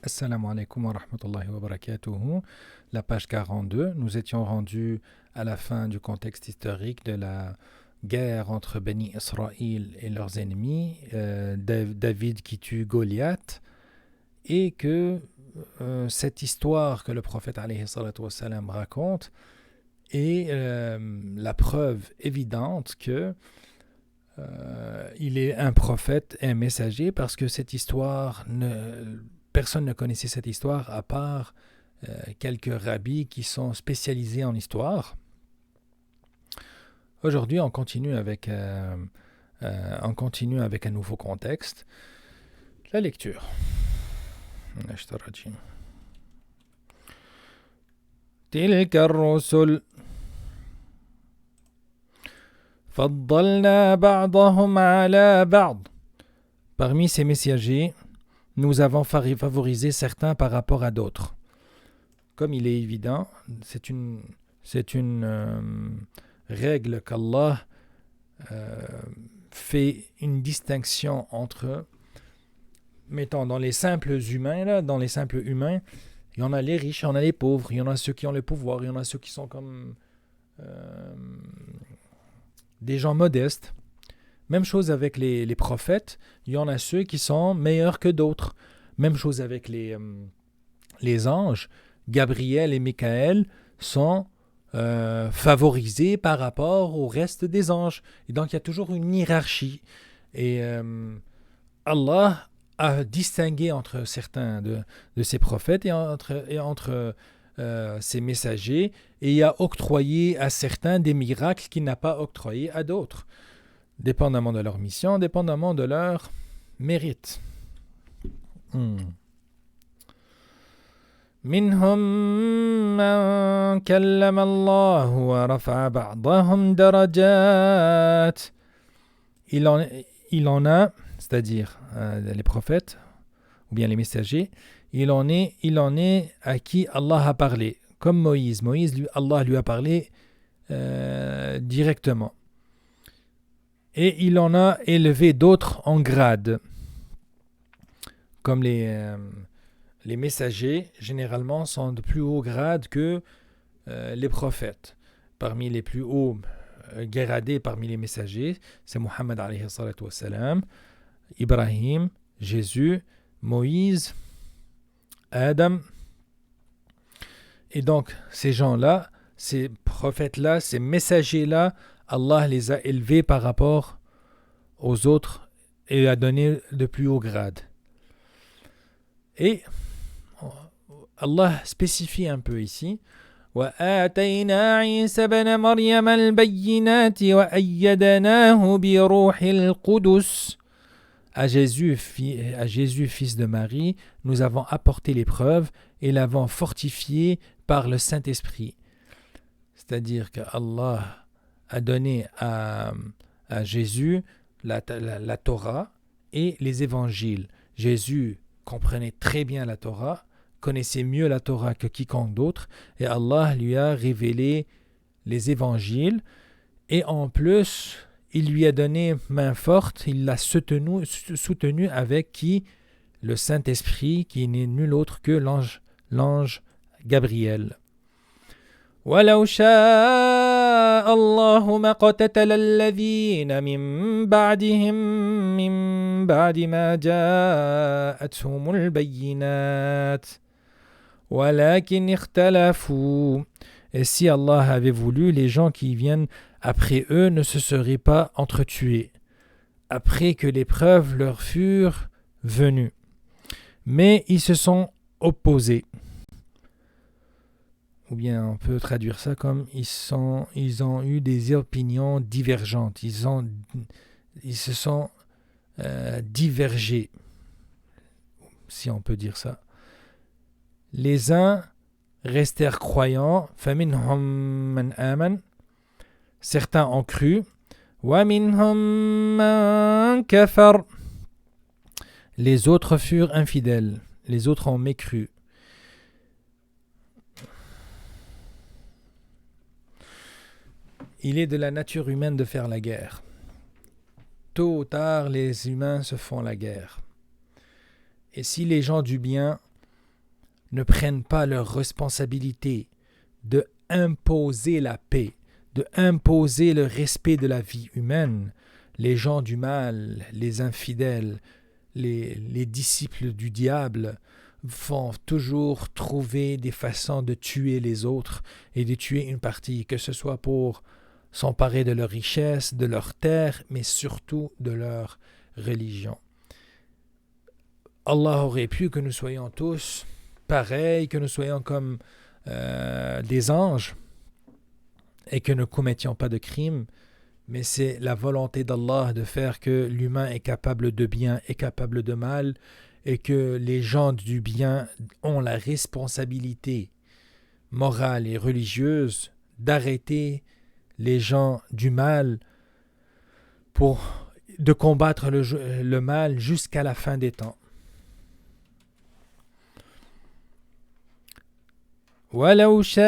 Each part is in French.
Assalamu alaikum wa rahmatullahi wa barakatuhu. La page 42, nous étions rendus à la fin du contexte historique de la guerre entre Bani Israël et leurs ennemis, David qui tue Goliath, et que cette histoire que le prophète alayhi salatu wassalam raconte est la preuve évidente que il est un prophète et un messager parce que cette histoire personne ne connaissait cette histoire à part quelques rabbis qui sont spécialisés en histoire. Aujourd'hui, on continue avec un nouveau contexte. La lecture. تلك الرسل فضلنا بعضهم على بعض. Parmi ces messagers, nous avons favorisé certains par rapport à d'autres. Comme il est évident, c'est une règle qu'Allah fait une distinction entre, mettons, dans les simples humains, il y en a les riches, il y en a les pauvres, il y en a ceux qui ont le pouvoir, il y en a ceux qui sont comme des gens modestes. Même chose avec les prophètes, il y en a ceux qui sont meilleurs que d'autres. Même chose avec les anges, Gabriel et Michaël sont favorisés par rapport au reste des anges. Et donc il y a toujours une hiérarchie. Et Allah a distingué entre certains de ses prophètes et entre ses messagers, et il a octroyé à certains des miracles qu'il n'a pas octroyés à d'autres, dépendamment de leur mission, dépendamment de leur mérite. منهم من كلم الله ورفع بعضهم درجات. Il en a, c'est-à-dire les prophètes ou bien les messagers, il en est à qui Allah a parlé, comme Moïse. Allah lui a parlé directement. Et il en a élevé d'autres en grade, comme les messagers, généralement, sont de plus haut grade que les prophètes. Parmi les plus hauts gradés parmi les messagers, c'est Muhammad alayhi salatu wassalam, Ibrahim, Jésus, Moïse, Adam. Et donc, ces gens-là, ces prophètes-là, ces messagers-là, Allah les a élevés par rapport aux autres et a donné de plus haut grade. Et Allah spécifie un peu ici: وآتينا عيسى بن مريم البينات وأيدناه بروح القدس. À Jésus, fils de Marie, nous avons apporté les preuves et l'avons fortifié par le Saint-Esprit. C'est-à-dire que Allah a donné à Jésus la Torah et les évangiles. Jésus comprenait très bien la Torah, connaissait mieux la Torah que quiconque d'autre, et Allah lui a révélé les évangiles, et en plus, il lui a donné main forte, il l'a soutenu avec qui? Le Saint-Esprit, qui n'est nul autre que l'ange Gabriel. ولو شاء الله ما اقتتل الذين من بعدهم من بعد ما جاءتهم البينات ولكن اختلفوا. Et si Allah avait voulu, les gens qui viennent après eux ne se seraient pas entretués, après que les preuves leur furent venues. Mais ils se sont opposés. Ou bien on peut traduire ça comme ils ont eu des opinions divergentes. Ils se sont divergés, si on peut dire ça. Les uns restèrent croyants, فَمِنْهُمْ مَنْ آمَنَ, certains ont cru, وَمِنْهُمْ مَنْ كَفَرَ, les autres furent infidèles, les autres ont mécru. Il est de la nature humaine de faire la guerre. Tôt ou tard, les humains se font la guerre. Et si les gens du bien ne prennent pas leur responsabilité de imposer la paix, de imposer le respect de la vie humaine, les gens du mal, les infidèles, les disciples du diable vont toujours trouver des façons de tuer les autres et de tuer une partie, que ce soit pour s'emparer de leur richesse, de leur terre, mais surtout de leur religion. Allah aurait pu que nous soyons tous pareils, que nous soyons comme des anges et que ne commettions pas de crimes, mais c'est la volonté d'Allah de faire que l'humain est capable de bien et capable de mal, et que les gens du bien ont la responsabilité morale et religieuse d'arrêter les gens du mal de combattre le mal jusqu'à la fin des temps. وَلَوْ شَاءَ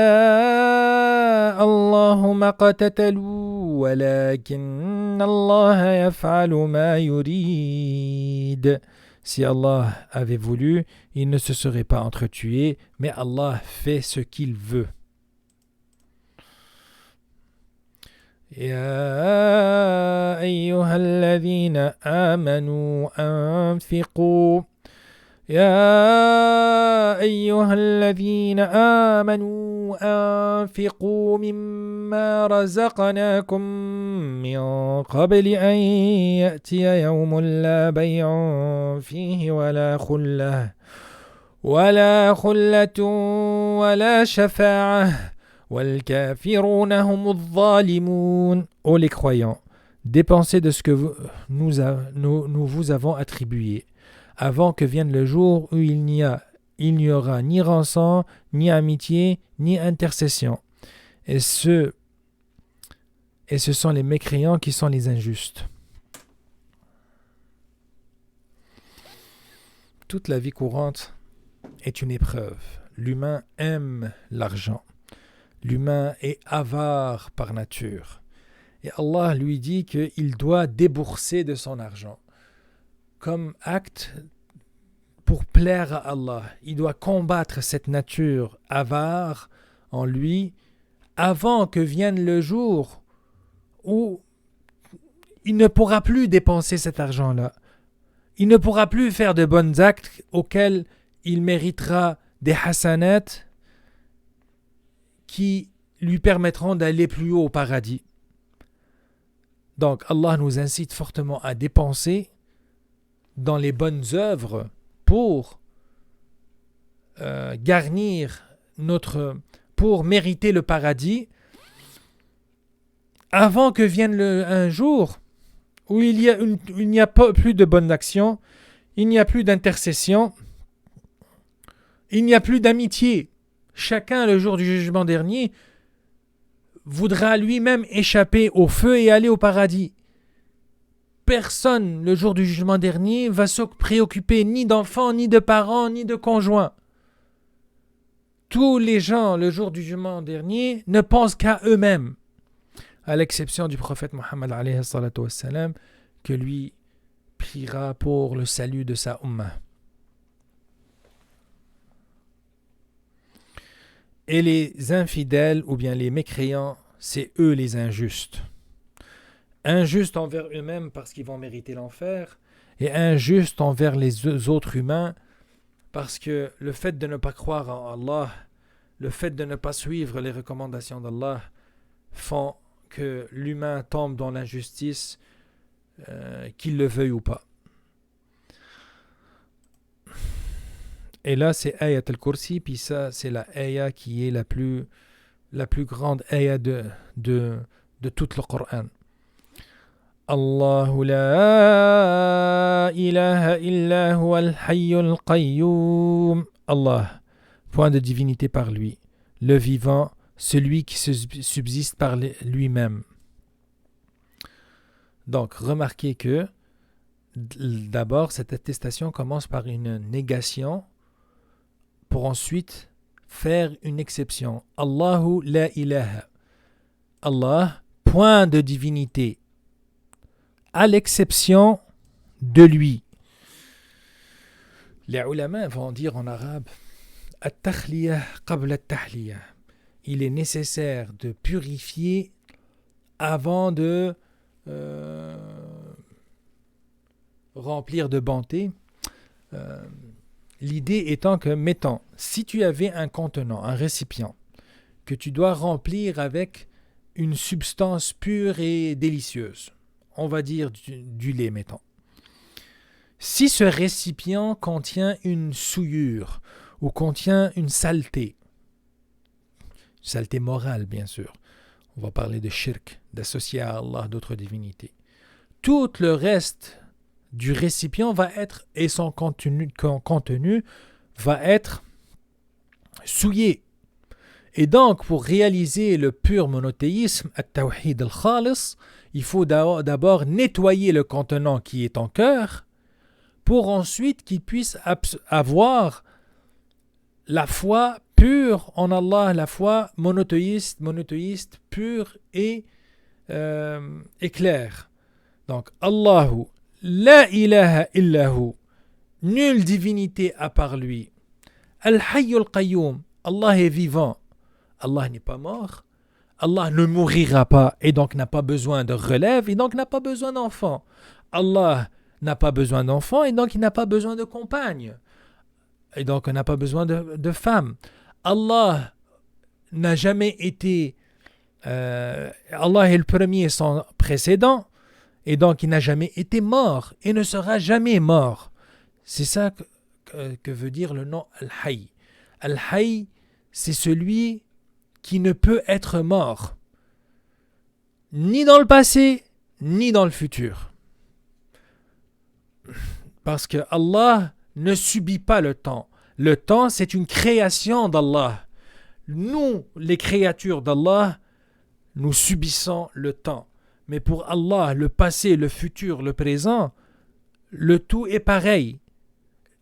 اللَّهُ مَا اقْتَتَلُوا وَلَكِنَّ اللَّهَ يَفْعَلُ مَا يُرِيدُ. Si Allah avait voulu, ils ne se seraient pas entretués, mais Allah fait ce qu'il veut. يا أيها الذين آمنوا أنفقوا مما رزقناكم من قبل أن يأتي يوم لا بيع فيه ولا خلة ولا شفاعة والكافرون هم الظالمون. Ô les croyants, dépensez de ce que nous vous avons attribué, avant que vienne le jour où il n'y aura ni rançon, ni amitié, ni intercession. Et ce sont les mécréants qui sont les injustes. Toute la vie courante est une épreuve. L'humain aime l'argent. L'humain est avare par nature. Et Allah lui dit qu'il doit débourser de son argent. Comme acte pour plaire à Allah. Il doit combattre cette nature avare en lui avant que vienne le jour où il ne pourra plus dépenser cet argent-là. Il ne pourra plus faire de bons actes auxquels il méritera des hasanats qui lui permettront d'aller plus haut au paradis. Donc Allah nous incite fortement à dépenser dans les bonnes œuvres pour pour mériter le paradis avant que vienne un jour où il n'y a pas plus de bonnes actions, il n'y a plus d'intercession, il n'y a plus d'amitié. Chacun, le jour du jugement dernier, voudra lui-même échapper au feu et aller au paradis. Personne, le jour du jugement dernier, va se préoccuper ni d'enfants, ni de parents, ni de conjoints. Tous les gens, le jour du jugement dernier, ne pensent qu'à eux-mêmes, à l'exception du prophète Mohammed alayhi salatu wassalam, que lui priera pour le salut de sa ummah. Et les infidèles ou bien les mécréants, c'est eux les injustes. Injustes envers eux-mêmes parce qu'ils vont mériter l'enfer, et injustes envers les autres humains parce que le fait de ne pas croire en Allah, le fait de ne pas suivre les recommandations d'Allah font que l'humain tombe dans l'injustice, qu'il le veuille ou pas. Et là, c'est Ayat al-Kursi, puis ça, c'est la ayah qui est la plus grande ayah de tout le Coran. Allahu la ilaha illa huwa al-hayyul qayyum. Allah, point de divinité par lui, le vivant, celui qui se subsiste par lui-même. Donc, remarquez que d'abord, cette attestation commence par une négation pour ensuite faire une exception. Allahu la ilaha. Allah, point de divinité, à l'exception de lui. Les ulama vont dire en arabe at-takhliyah qabla at-tahliyah. Il est nécessaire de purifier avant de remplir de bonté. L'idée étant que, mettons, si tu avais un contenant, un récipient, que tu dois remplir avec une substance pure et délicieuse, on va dire du lait, mettons. Si ce récipient contient une souillure ou contient une saleté morale bien sûr, on va parler de shirk, d'associer à Allah d'autres divinités, tout le reste du récipient va être, et son contenu va être souillé. Et donc, pour réaliser le pur monothéisme, at-tawhid al-khalis, il faut d'abord nettoyer le contenant qui est en cœur, pour ensuite qu'il puisse avoir la foi pure en Allah, la foi monothéiste pure et claire. Donc, Allahu, la ilaha illahu, nulle divinité à part lui. Al-Hayyul Qayyum, Allah est vivant. Allah n'est pas mort. Allah ne mourira pas et donc n'a pas besoin de relève et donc n'a pas besoin d'enfants. Allah n'a pas besoin d'enfants et donc il n'a pas besoin de compagne. Et donc on n'a pas besoin de femmes. Allah n'a jamais été... Allah est le premier sans précédent et donc il n'a jamais été mort et ne sera jamais mort. C'est ça que veut dire le nom Al-Hayy. Al-Hayy, c'est celui qui ne peut être mort, ni dans le passé, ni dans le futur. Parce que Allah ne subit pas le temps. Le temps, c'est une création d'Allah. Nous, les créatures d'Allah, nous subissons le temps. Mais pour Allah, le passé, le futur, le présent, le tout est pareil.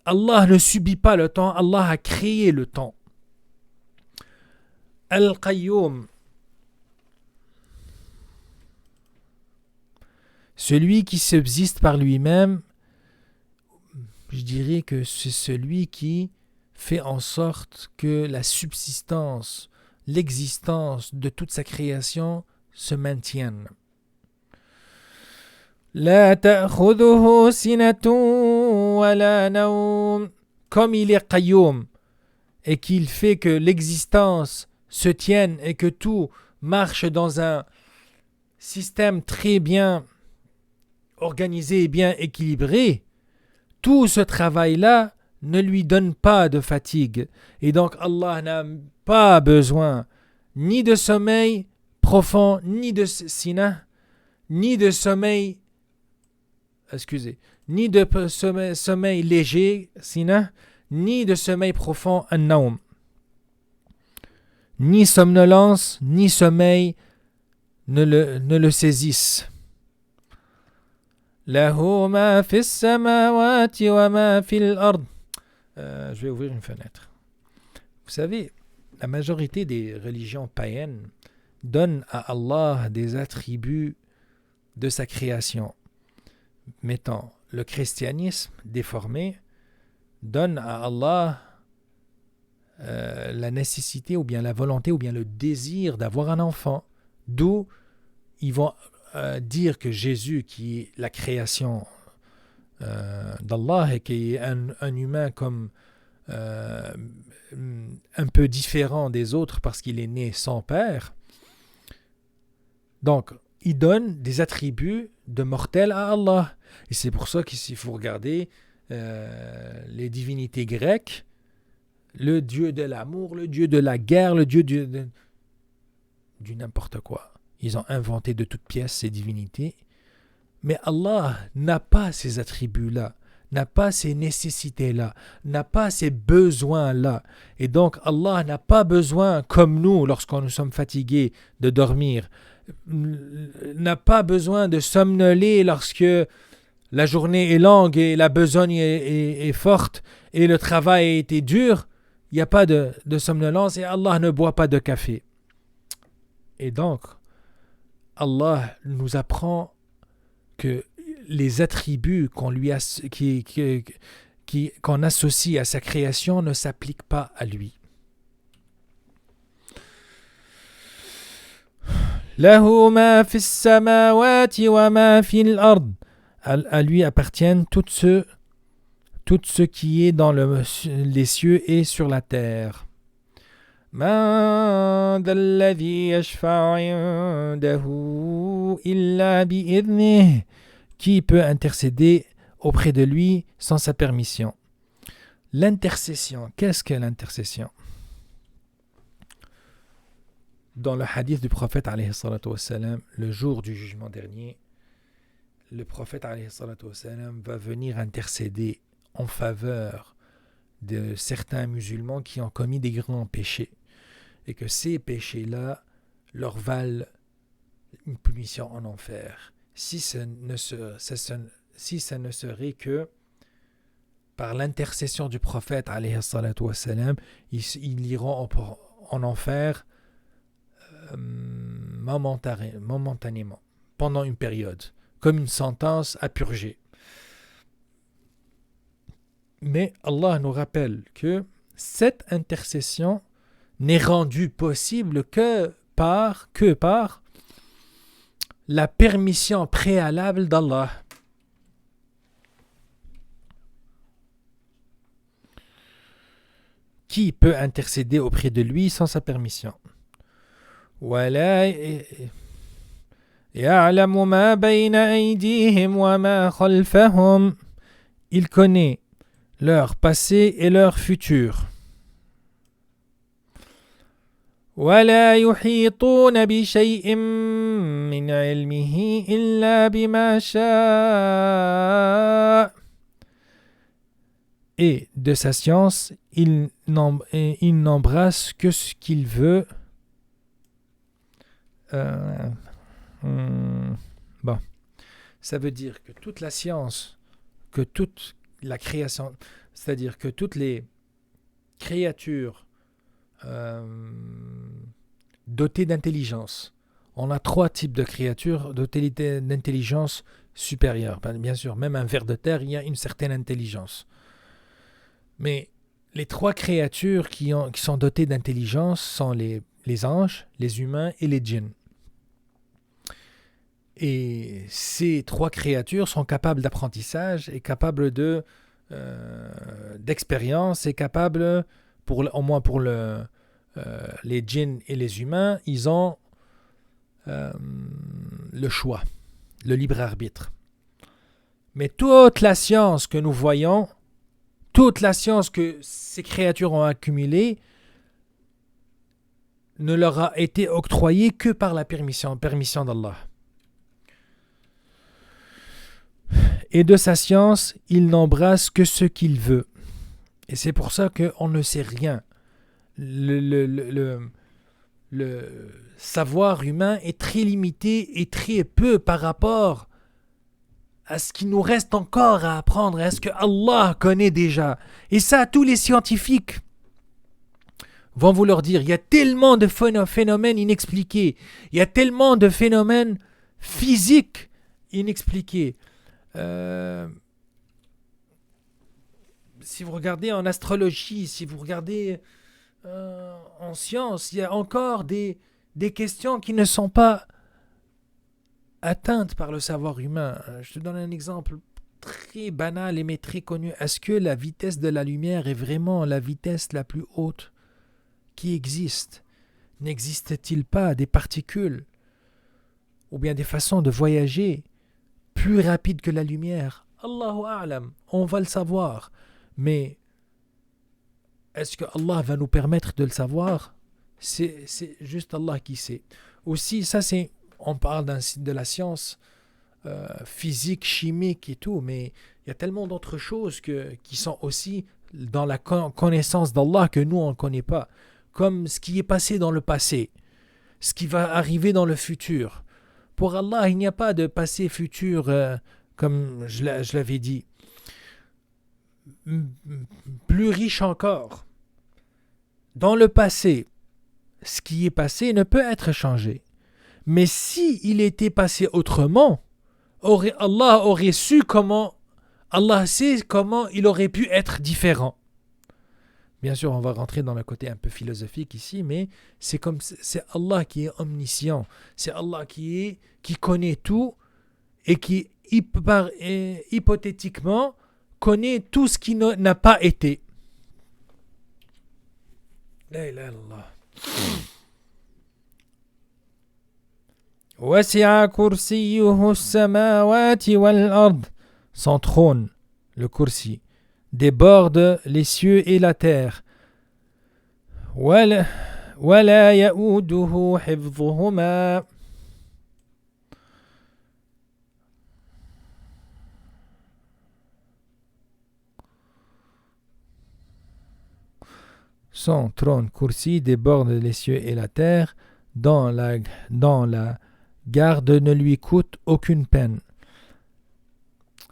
Allah ne subit pas le temps, Allah a créé le temps. Al-Qayyum, celui qui subsiste par lui-même, je dirais que c'est celui qui fait en sorte que la subsistance, l'existence de toute sa création se maintienne. La ta'khudhuhu sinatun wa la nawm. Comme il est Qayyum et qu'il fait que l'existence se tienne et que tout marche dans un système très bien organisé et bien équilibré, tout ce travail-là ne lui donne pas de fatigue. Et donc Allah n'a pas besoin ni de sommeil profond, ni de sina, ni de sommeil, ni de sommeil léger, sina, ni de sommeil profond, an-nawm. Ni somnolence, ni sommeil ne le saisissent. Lahu ma fis samawati wa ma fil ard. Je vais ouvrir une fenêtre. Vous savez, la majorité des religions païennes donnent à Allah des attributs de sa création. Mettons, le christianisme déformé donne à Allah la nécessité ou bien la volonté ou bien le désir d'avoir un enfant. D'où ils vont dire que Jésus, qui est la création d'Allah et qui est un humain comme un peu différent des autres parce qu'il est né sans père, donc il donne des attributs de mortel à Allah. Et c'est pour ça qu'il faut regarder les divinités grecques, le dieu de l'amour, le dieu de la guerre, le dieu du n'importe quoi. Ils ont inventé de toutes pièces ces divinités. Mais Allah n'a pas ces attributs-là, n'a pas ces nécessités-là, n'a pas ces besoins-là. Et donc Allah n'a pas besoin, comme nous, lorsqu'on nous sommes fatigués, de dormir, n'a pas besoin de somnoler lorsque la journée est longue et la besogne est forte et le travail a été dur. Il n'y a pas de somnolence et Allah ne boit pas de café. Et donc, Allah nous apprend que les attributs qu'on associe à sa création ne s'applique pas à lui. Lahu ma fis samawati wa ma fil ard. À lui appartiennent tout ce qui est dans les cieux et sur la terre. Man dalladhi yashfa'u 'indahu illa bi'idhnihi. Qui peut intercéder auprès de lui sans sa permission? L'intercession, qu'est-ce que l'intercession? Dans le hadith du prophète alayhi salatu wassalam, le jour du jugement dernier, le prophète alayhi salatu wassalam va venir intercéder en faveur de certains musulmans qui ont commis des grands péchés et que ces péchés-là leur valent une punition en enfer. Si ce ne serait que par l'intercession du prophète alayhi salatu wassalam, ils iront en enfer momentanément, pendant une période, comme une sentence à purger. Mais Allah nous rappelle que cette intercession n'est rendue possible que par la permission préalable d'Allah. Qui peut intercéder auprès de lui sans sa permission? وَلَا يَعْلَمُ مَا بَيْنَ أَيْدِيهِمْ وَمَا خَلْفَهُمْ. Il connaît leur passé et leur futur. وَلَا يُحِيطُونَ بِشَيْءٍ مِّنْ عِلْمِهِ إِلَّا بِمَا شَاءَ. Et de sa science, il n'embrasse que ce qu'il veut. Bon, ça veut dire que toute la science, que toute la création, c'est-à-dire que toutes les créatures dotées d'intelligence, on a 3 types de créatures dotées d'intelligence supérieure. Bien sûr, même un ver de terre, il y a une certaine intelligence. Mais les 3 créatures qui sont dotées d'intelligence sont les anges, les humains et les djinns. Et ces 3 créatures sont capables d'apprentissage et capables d'expérience et capables, au moins pour les djinns et les humains, ils ont le choix, le libre arbitre. Mais toute la science que nous voyons, toute la science que ces créatures ont accumulée, ne leur a été octroyée que par la permission d'Allah. Et de sa science, il n'embrasse que ce qu'il veut. Et c'est pour ça qu'on ne sait rien. Le savoir humain est très limité et très peu par rapport à ce qu'il nous reste encore à apprendre, à ce que Allah connaît déjà. Et ça, tous les scientifiques vont vous leur dire, il y a tellement de phénomènes inexpliqués, il y a tellement de phénomènes physiques inexpliqués. Si vous regardez en astrologie, si vous regardez en science, il y a encore des questions qui ne sont pas atteintes par le savoir humain. Je te donne un exemple très banal mais très connu. Est-ce que la vitesse de la lumière est vraiment la vitesse la plus haute qui existe? N'existe-t-il pas des particules ou bien des façons de voyager plus rapides que la lumière? Allahu a'lam, on va le savoir. Mais est-ce que Allah va nous permettre de le savoir? C'est juste Allah qui sait. Aussi, ça c'est, on parle de la science physique, chimique et tout, mais il y a tellement d'autres choses qui sont aussi dans la connaissance d'Allah que nous on ne connaît pas. Comme ce qui est passé dans le passé, ce qui va arriver dans le futur. Pour Allah, il n'y a pas de passé futur, comme je l'avais dit. Plus riche encore. Dans le passé, ce qui est passé ne peut être changé. Mais si il était passé autrement, Allah aurait su comment Allah sait comment il aurait pu être différent. Bien sûr, on va rentrer dans le côté un peu philosophique ici, mais c'est Allah qui est omniscient. C'est Allah qui connaît tout et qui hypothétiquement connaît tout ce qui n'a pas été. La ilaha illallah. وَسِعَ كُرْسِيُّهُ السَّمَاوَاتِ وَالْأَرْضِ. Son trône, le kursi, déborde les cieux et la terre. وَلَا يَؤُودُهُ حِفْظُهُمَا. Son trône kursi déborde les cieux et la terre. Dans la garde ne lui coûte aucune peine.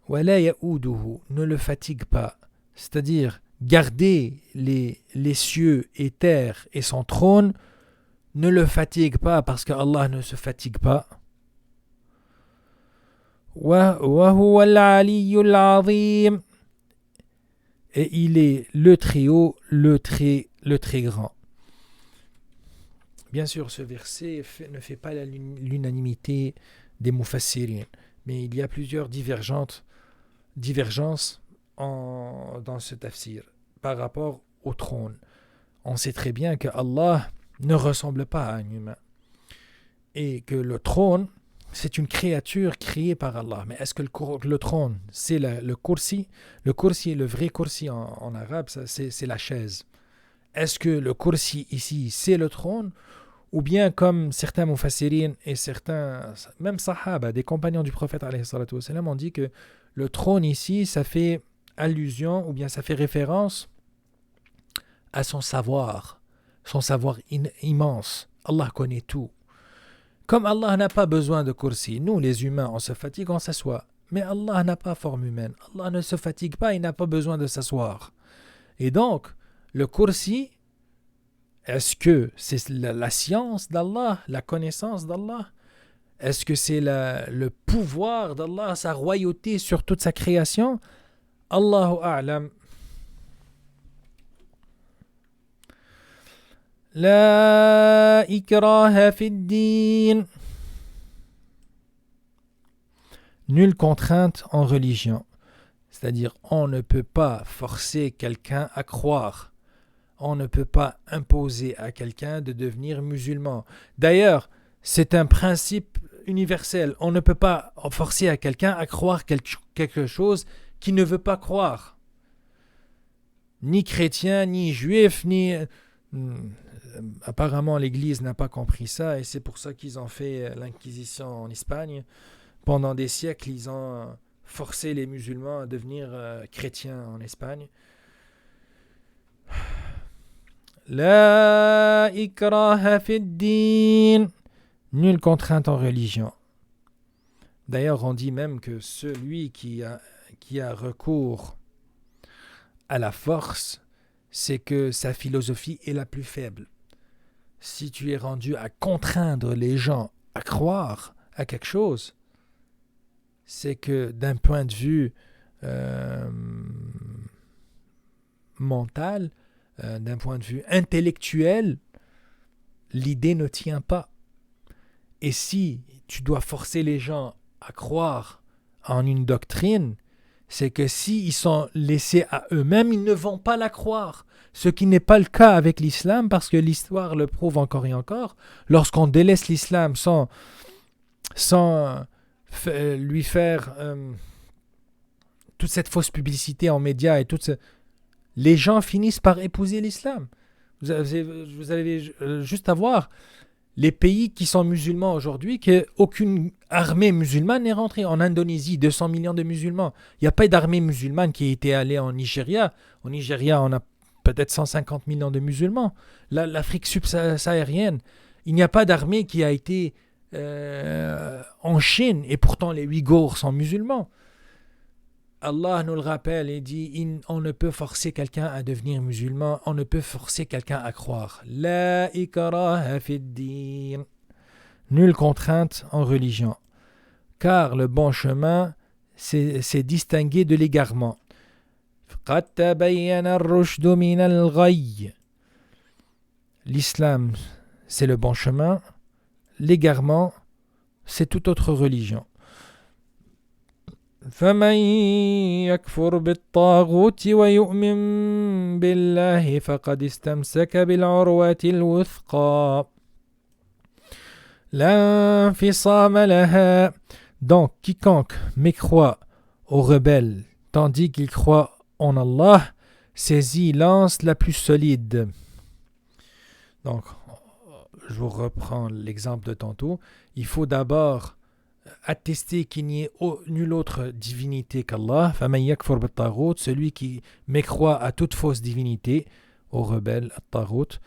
وَلَا يَؤُودُهُ, ne le fatigue pas. C'est-à-dire, garder les cieux et terre et son trône ne le fatigue pas parce que Allah ne se fatigue pas. وَهُوَ الْعَلِيُّ الْعَظِيمُ. Et il est le très haut, le très grand. Bien sûr, ce verset ne fait pas l'unanimité des mufassirin, mais il y a plusieurs divergences dans ce tafsir par rapport au trône. On sait très bien que Allah ne ressemble pas à un humain et que le trône, c'est une créature créée par Allah. Mais est-ce que le trône, c'est le kursi? Le kursi, le vrai kursi en arabe, c'est la chaise. Est-ce que le kursi ici, c'est le trône? Ou bien comme certains mufassirin et certains, même sahaba, des compagnons du prophète alayhi salatu wassalam, ont dit que le trône ici, ça fait allusion ou bien ça fait référence à son savoir immense. Allah connaît tout. Comme Allah n'a pas besoin de kursi, nous les humains, on se fatigue, on s'assoit. Mais Allah n'a pas forme humaine. Allah ne se fatigue pas, il n'a pas besoin de s'asseoir. Et donc, le kursi, est-ce que c'est la science d'Allah, la connaissance d'Allah? Est-ce que c'est le pouvoir d'Allah, sa royauté sur toute sa création? Allahu a'lam. La ikraha fid din. Nulle contrainte en religion. C'est-à-dire, on ne peut pas forcer quelqu'un à croire. On ne peut pas imposer à quelqu'un de devenir musulman. D'ailleurs, c'est un principe universel. On ne peut pas forcer à quelqu'un à croire quelque chose qu'il ne veut pas croire. Ni chrétien, ni juif, ni... Apparemment, l'Église n'a pas compris ça et c'est pour ça qu'ils ont fait l'Inquisition en Espagne. Pendant des siècles, ils ont forcé les musulmans à devenir chrétiens en Espagne. La ikraha fid din. Nulle contrainte en religion. D'ailleurs, on dit même que celui qui a recours à la force, c'est que sa philosophie est la plus faible. Si tu es rendu à contraindre les gens à croire à quelque chose, c'est que d'un point de vue mental, d'un point de vue intellectuel, l'idée ne tient pas. Et si tu dois forcer les gens à croire en une doctrine, c'est que s'ils sont laissés à eux-mêmes, ils ne vont pas la croire. Ce qui n'est pas le cas avec l'islam, parce que l'histoire le prouve encore et encore. Lorsqu'on délaisse l'islam sans lui faire toute cette fausse publicité en médias et les gens finissent par épouser l'islam. Vous allez juste à voir les pays qui sont musulmans aujourd'hui, qu'aucune armée musulmane n'est rentrée. En Indonésie, 200 millions de musulmans. Il n'y a pas d'armée musulmane qui était allée en Nigeria. Au Nigeria, on a peut-être 150 millions de musulmans. L'Afrique subsaharienne, il n'y a pas d'armée qui a été en Chine, et pourtant les Ouïghours sont musulmans. Allah nous le rappelle et dit, on ne peut forcer quelqu'un à devenir musulman, on ne peut forcer quelqu'un à croire. La ikraha fid din. Nulle contrainte en religion. Car le bon chemin, c'est distingué de l'égarement. قَدْ تَبَيَّنَ الرُّشْدُ مِنَ الْغَيِّ. L'islam, c'est le bon chemin. L'égarement, c'est toute autre religion. فَمَنْ يَكْفُرْ بِالطَّاغُوتِ وَيُؤْمِنْ بِاللَّهِ فَقَدِ اسْتَمْسَكَ بِالْعُرْوَةِ الْوُثْقَى لَا انْفِصَامَ لَهَا. Donc, quiconque mécroit aux rebelles, tandis qu'il croit en Allah, saisit l'anse la plus solide. Donc, je vous reprends l'exemple de tantôt. Il faut d'abord attester qu'il n'y ait nulle autre divinité qu'Allah. فَمَنْ يَكْفُرْ بِالطَّاغُوتِ, celui qui mécroit à toute fausse divinité, aux rebelles, at-taghut.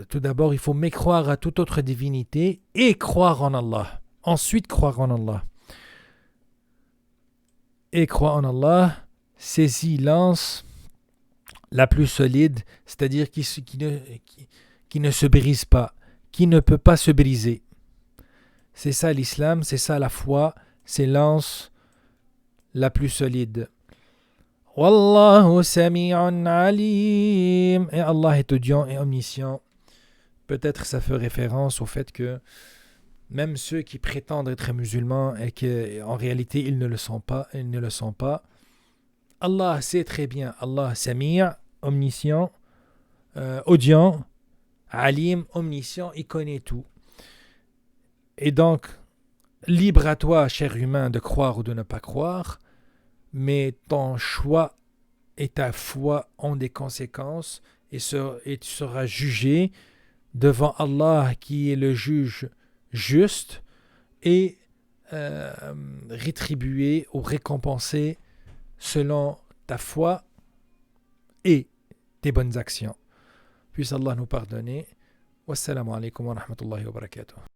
Tout d'abord, il faut mécroire à toute autre divinité et croire en Allah. Ensuite, croire en Allah. Et croire en Allah, saisit l'anse la plus solide, c'est-à-dire qui ne se brise pas, qui ne peut pas se briser. C'est ça l'islam, c'est ça la foi, c'est l'anse la plus solide. Wallahu sami'un alim. Et Allah est audient et omniscient. Peut-être ça fait référence au fait que même ceux qui prétendent être musulmans et qu'en réalité ils ne le sont pas, Allah sait très bien. Allah sami', omniscient, audient, alim, omniscient, il connaît tout. Et donc, libre à toi, cher humain, de croire ou de ne pas croire, mais ton choix et ta foi ont des conséquences et tu seras jugé devant Allah qui est le juge juste et rétribué ou récompensé selon ta foi et tes bonnes actions. Puisse Allah nous pardonner. Wassalamu alaikum wa rahmatullahi wa barakatuh.